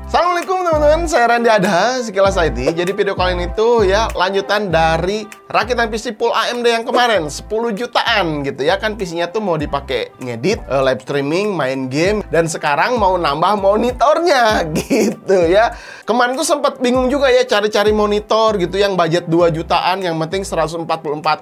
Assalamualaikum teman-teman, saya Randy Adha, Sekilas IT. Jadi video kali ini tuh ya lanjutan dari rakitan PC full AMD yang kemarin 10 jutaan gitu ya. Kan PC-nya tuh mau dipakai ngedit, live streaming, main game, dan sekarang mau nambah monitornya gitu ya. Kemarin tuh sempat bingung juga ya cari-cari monitor gitu yang budget 2 jutaan, yang penting 144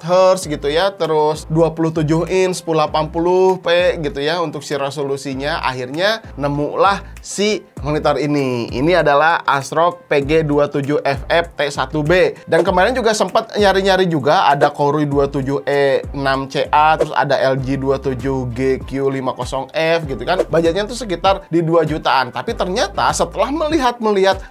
Hz gitu ya, terus 27 inch 1080p gitu ya untuk si resolusinya. Akhirnya nemulah si monitor ini. Ini adalah ASRock PG27FF T1B. Dan kemarin juga sempat nyari-nyari juga ada Core i27E6CA, terus ada LG 27GQ50F gitu kan. Budgetnya tuh sekitar di 2 jutaan. Tapi ternyata setelah melihat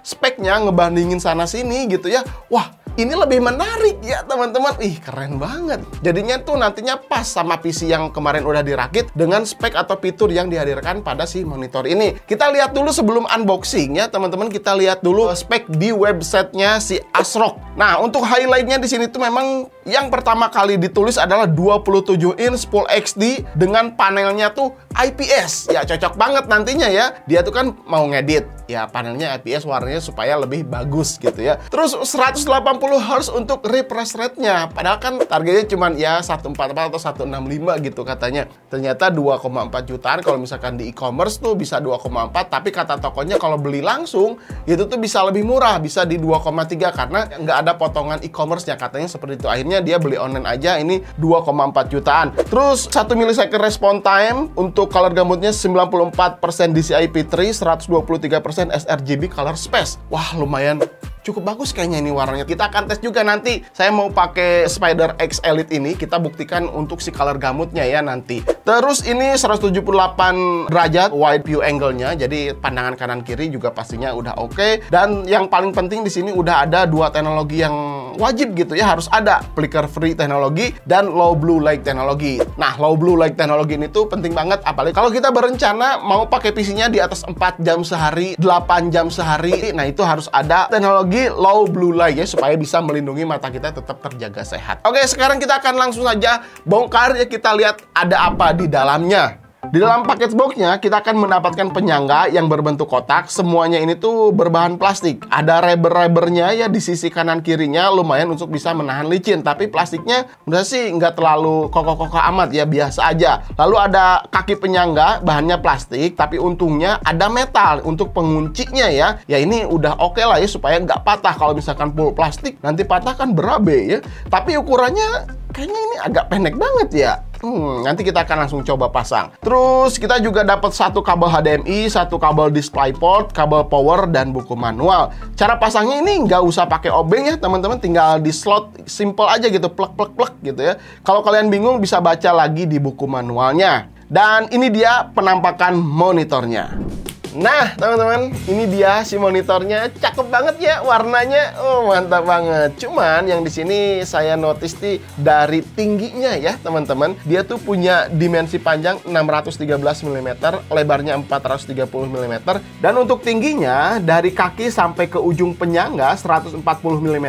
speknya, ngebandingin sana sini gitu ya, wah, ini lebih menarik ya teman-teman. Ih, keren banget. Jadinya tuh nantinya pas sama PC yang kemarin udah dirakit dengan spek atau fitur yang dihadirkan pada si monitor ini. Kita lihat dulu sebelum unboxing ya teman-teman. Kita lihat dulu spek di websitenya si ASRock. Nah, untuk highlightnya di sini tuh memang yang pertama kali ditulis adalah 27 inch Full HD dengan panelnya tuh IPS. Ya cocok banget nantinya ya. Dia tuh kan mau ngedit. Ya panelnya IPS, warnanya supaya lebih bagus gitu ya. Terus 180 Hz untuk refresh rate-nya. Padahal kan targetnya cuma ya 144 atau 165 gitu katanya. Ternyata 2,4 jutaan kalau misalkan di e-commerce tuh bisa 2,4, tapi kata tokonya kalau beli langsung itu tuh bisa lebih murah, bisa di 2,3 karena nggak ada potongan e-commerce-nya katanya seperti itu. Akhirnya dia beli online aja, ini 2,4 jutaan. Terus 1 millisecond response time untuk color gamutnya 94% DCI-P3, 123% sRGB color space. Wah, lumayan cukup bagus kayaknya ini warnanya. Kita akan tes juga nanti. Saya mau pakai Spider X Elite ini. Kita buktikan untuk si color gamutnya ya nanti. Terus ini 178 derajat wide view angle-nya. Jadi pandangan kanan kiri juga pastinya udah oke. Dan yang paling penting di sini udah ada dua teknologi yang wajib gitu ya, harus ada. Flicker free teknologi dan low blue light teknologi. Nah, low blue light teknologi ini tuh penting banget, apalagi kalau kita berencana mau pakai PC-nya di atas 4 jam sehari, 8 jam sehari. Nah, itu harus ada teknologi low blue light ya, supaya bisa melindungi mata kita tetap terjaga sehat. Oke, sekarang kita akan langsung saja bongkar ya, kita lihat ada apa di dalamnya. Di dalam paket boxnya kita akan mendapatkan penyangga yang berbentuk kotak. Semuanya ini tuh berbahan plastik. Ada rubber-rubbernya ya di sisi kanan kirinya, lumayan untuk bisa menahan licin. Tapi plastiknya udah sih nggak terlalu kokoh-kokoh amat ya, biasa aja. Lalu ada kaki penyangga, bahannya plastik, tapi untungnya ada metal untuk penguncinya ya. Ya ini udah oke lah ya, supaya nggak patah. Kalau misalkan full plastik nanti patah kan berabe ya. Tapi ukurannya kayaknya ini agak pendek banget ya. Nanti kita akan langsung coba pasang. Terus kita juga dapat satu kabel HDMI, satu kabel DisplayPort, kabel power, dan buku manual. Cara pasangnya ini nggak usah pakai obeng ya teman-teman, tinggal di slot simple aja gitu, plek gitu ya. Kalau kalian bingung bisa baca lagi di buku manualnya. Dan ini dia penampakan monitornya. Nah teman-teman, ini dia si monitornya. Cakep banget ya warnanya. Oh, mantap banget. Cuman yang di sini saya notice nih dari tingginya ya teman-teman. Dia tuh punya dimensi panjang 613 mm, lebarnya 430 mm. Dan untuk tingginya dari kaki sampai ke ujung penyangga 140 mm.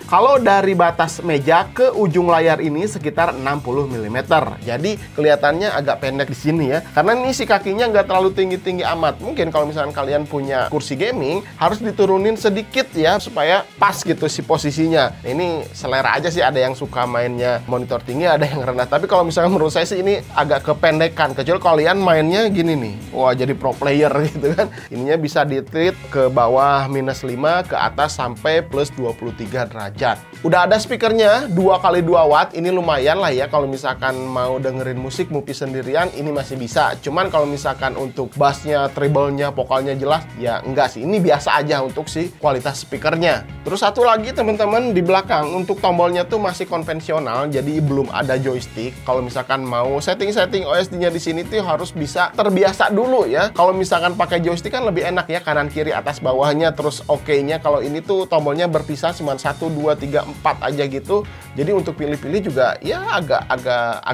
Kalau dari batas meja ke ujung layar ini sekitar 60 mm. Jadi kelihatannya agak pendek di sini ya. Karena ini si kakinya nggak terlalu tinggi-tinggi amat. Mungkin kalau misalkan kalian punya kursi gaming harus diturunin sedikit ya supaya pas gitu si posisinya. Nah, ini selera aja sih, ada yang suka mainnya monitor tinggi, ada yang rendah. Tapi kalau misalnya menurut saya sih ini agak kependekan, kecuali kalian mainnya gini nih. Wah, jadi pro player gitu kan. Ininya bisa di-treat ke bawah -5, ke atas sampai plus 23 derajat. Udah ada speakernya 2x2 watt. Ini lumayan lah ya kalau misalkan mau dengerin musik Mupi sendirian, ini masih bisa. Cuman kalau misalkan untuk bassnya, treble-nya, vokalnya jelas, ya enggak sih. Ini biasa aja untuk si kualitas speakernya. Terus satu lagi teman-teman, di belakang untuk tombolnya tuh masih konvensional, jadi belum ada joystick. Kalau misalkan mau setting-setting OSD-nya di sini tuh harus bisa terbiasa dulu ya. Kalau misalkan pakai joystick kan lebih enak ya, kanan kiri atas bawahnya, terus oke-nya. Kalau ini tuh tombolnya berpisah cuma 1, 2, 3, 4 aja gitu. Jadi untuk pilih-pilih juga ya agak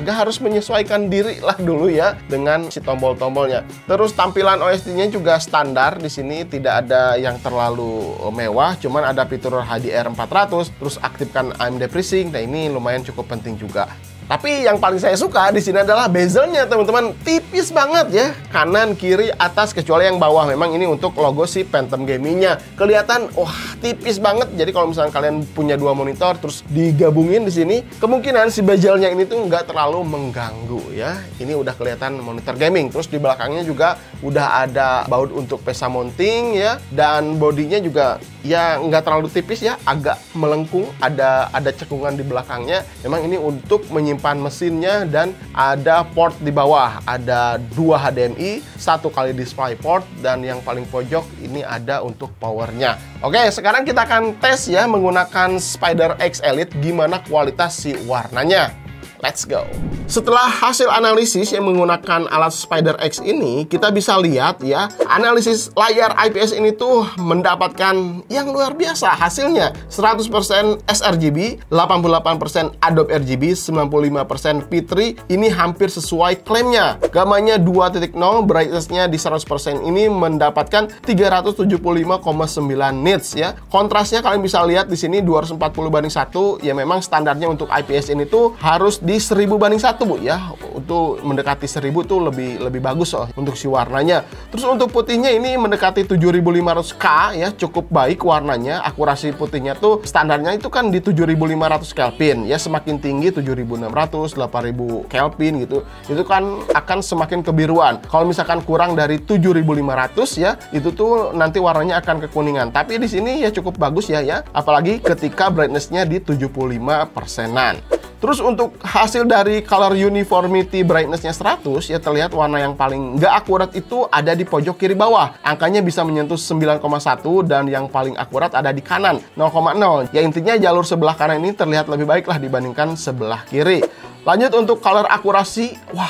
harus menyesuaikan diri lah dulu ya dengan si tombol-tombolnya. Terus tampilan OSD-nya juga standar di sini, tidak ada yang terlalu mewah, cuman ada fitur HDR 400, terus aktifkan AMD FreeSync. Nah, ini lumayan cukup penting juga. Tapi yang paling saya suka di sini adalah bezelnya, teman-teman. Tipis banget ya, kanan, kiri, atas, kecuali yang bawah. Memang ini untuk logo si Phantom Gaming-nya. Kelihatan, wah, tipis banget. Jadi kalau misalnya kalian punya dua monitor terus digabungin di sini, kemungkinan si bezelnya ini tuh nggak terlalu mengganggu ya. Ini udah kelihatan monitor gaming. Terus di belakangnya juga udah ada baut untuk pesa mounting ya, dan bodinya juga ya nggak terlalu tipis ya, agak melengkung, ada cekungan di belakangnya. Memang ini untuk menyimpan mesinnya, dan ada port di bawah, ada 2 HDMI, 1 kali DisplayPort, dan yang paling pojok ini ada untuk powernya. Oke, sekarang kita akan tes ya menggunakan Spider X Elite gimana kualitas si warnanya. Let's go. Setelah hasil analisis yang menggunakan alat Spider X ini, kita bisa lihat ya, analisis layar IPS ini tuh mendapatkan yang luar biasa hasilnya. 100% sRGB, 88% Adobe RGB, 95% P3. Ini hampir sesuai klaimnya. Gamanya 2.0, brightness-nya di 100% ini mendapatkan 375,9 nits ya. Kontrasnya kalian bisa lihat di sini 240:1. Ya memang standarnya untuk IPS ini tuh harus di 1000:1 Bu ya. Untuk mendekati 1000 tuh lebih bagus untuk si warnanya. Terus untuk putihnya ini mendekati 7500K ya, cukup baik warnanya. Akurasi putihnya tuh standarnya itu kan di 7500 Kelvin ya, semakin tinggi 7600, 8000 Kelvin gitu. Itu kan akan semakin kebiruan. Kalau misalkan kurang dari 7500 ya, itu tuh nanti warnanya akan kekuningan. Tapi di sini ya cukup bagus ya, apalagi ketika brightness-nya di 75%-an. Terus untuk hasil dari color uniformity brightness-nya 100 ya, terlihat warna yang paling nggak akurat itu ada di pojok kiri bawah. Angkanya bisa menyentuh 9,1, dan yang paling akurat ada di kanan 0,0. Ya intinya jalur sebelah kanan ini terlihat lebih baik lah dibandingkan sebelah kiri. Lanjut untuk color akurasi, wah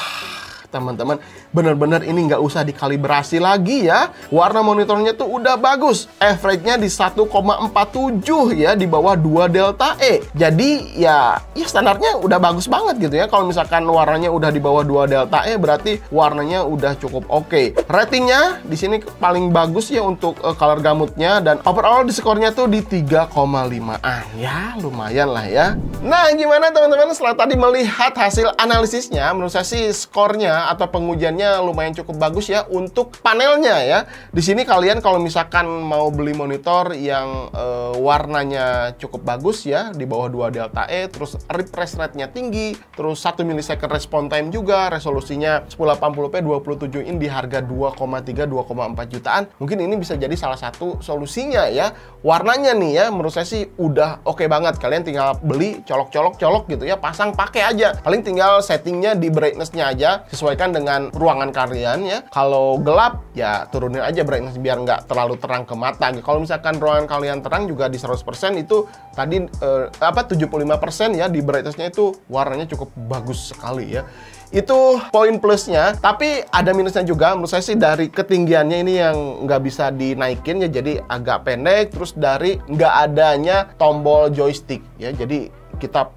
teman-teman, bener-bener ini nggak usah dikalibrasi lagi ya. Warna monitornya tuh udah bagus. Average-nya di 1,47 ya, di bawah 2 delta E. Jadi ya standarnya udah bagus banget gitu ya. Kalau misalkan warnanya udah di bawah 2 delta E, berarti warnanya udah cukup oke. Ratingnya di sini paling bagus ya untuk color gamutnya, dan overall di skornya tuh di 3,5an. Ya lumayan lah ya. Nah gimana teman-teman setelah tadi melihat hasil analisisnya? Menurut saya sih skornya atau pengujiannya lumayan cukup bagus ya untuk panelnya ya. Di sini kalian kalau misalkan mau beli monitor yang warnanya cukup bagus ya, di bawah 2 delta E, terus refresh rate-nya tinggi, terus 1 millisecond response time juga, resolusinya 1080p 27 in di harga 2,3-2,4 jutaan. Mungkin ini bisa jadi salah satu solusinya ya. Warnanya nih ya, menurut saya sih udah oke banget. Kalian tinggal beli, colok gitu ya, pasang pakai aja. Paling tinggal settingnya di brightness-nya aja, sesuaikan dengan ruangan kalian ya. Kalau gelap ya turunin aja brightness biar nggak terlalu terang ke mata. Kalau misalkan ruangan kalian terang juga di 100%, itu tadi 75% ya di brightness-nya itu warnanya cukup bagus sekali ya. Itu poin plusnya, tapi ada minusnya juga. Menurut saya sih dari ketinggiannya ini yang nggak bisa dinaikin ya, jadi agak pendek. Terus dari nggak adanya tombol joystick ya, jadi kita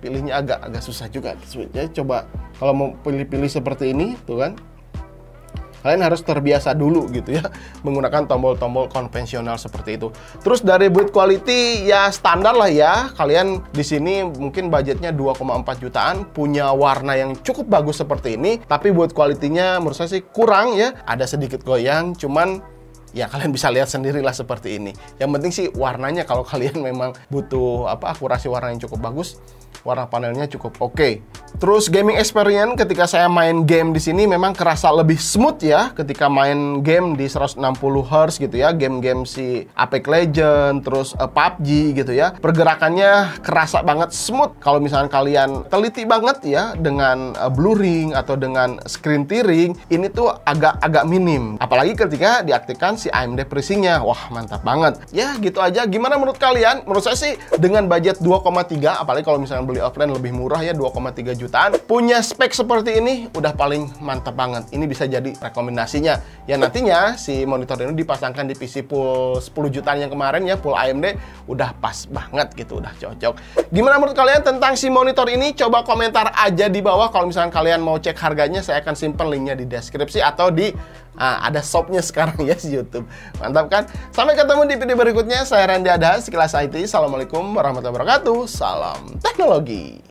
pilihnya agak susah juga. Jadi coba kalau mau pilih-pilih seperti ini tuh kan, kalian harus terbiasa dulu gitu ya menggunakan tombol-tombol konvensional seperti itu. Terus dari build quality ya standar lah ya. Kalian di sini mungkin budgetnya 2,4 jutaan, punya warna yang cukup bagus seperti ini, tapi build quality-nya menurut saya sih kurang ya. Ada sedikit goyang, cuman ya kalian bisa lihat sendirilah seperti ini. Yang penting sih warnanya, kalau kalian memang butuh akurasi warna yang cukup bagus, warna panelnya cukup oke. Terus gaming experience ketika saya main game di sini memang kerasa lebih smooth ya ketika main game di 160 Hz gitu ya, game-game si Apex Legends, terus PUBG gitu ya. Pergerakannya kerasa banget smooth. Kalau misalnya kalian teliti banget ya dengan blurring atau dengan screen tearing, ini tuh agak minim. Apalagi ketika diaktifkan si AMD FreeSync-nya. Wah, mantap banget. Ya, gitu aja. Gimana menurut kalian? Menurut saya sih dengan budget 2,3, apalagi kalau misalnya beli offline lebih murah ya, 2,3 jutaan, punya spek seperti ini udah paling mantap banget. Ini bisa jadi rekomendasinya. Ya nantinya si monitor ini dipasangkan di PC full 10 jutaan yang kemarin ya, full AMD, udah pas banget gitu, udah cocok. Gimana menurut kalian tentang si monitor ini? Coba komentar aja di bawah. Kalau misalnya kalian mau cek harganya, saya akan simpen linknya di deskripsi atau di ada shopnya sekarang ya di YouTube. Mantap kan? Sampai ketemu di video berikutnya. Saya Randy Adha, Sekilas IT. Assalamualaikum warahmatullahi wabarakatuh. Salam teknologi.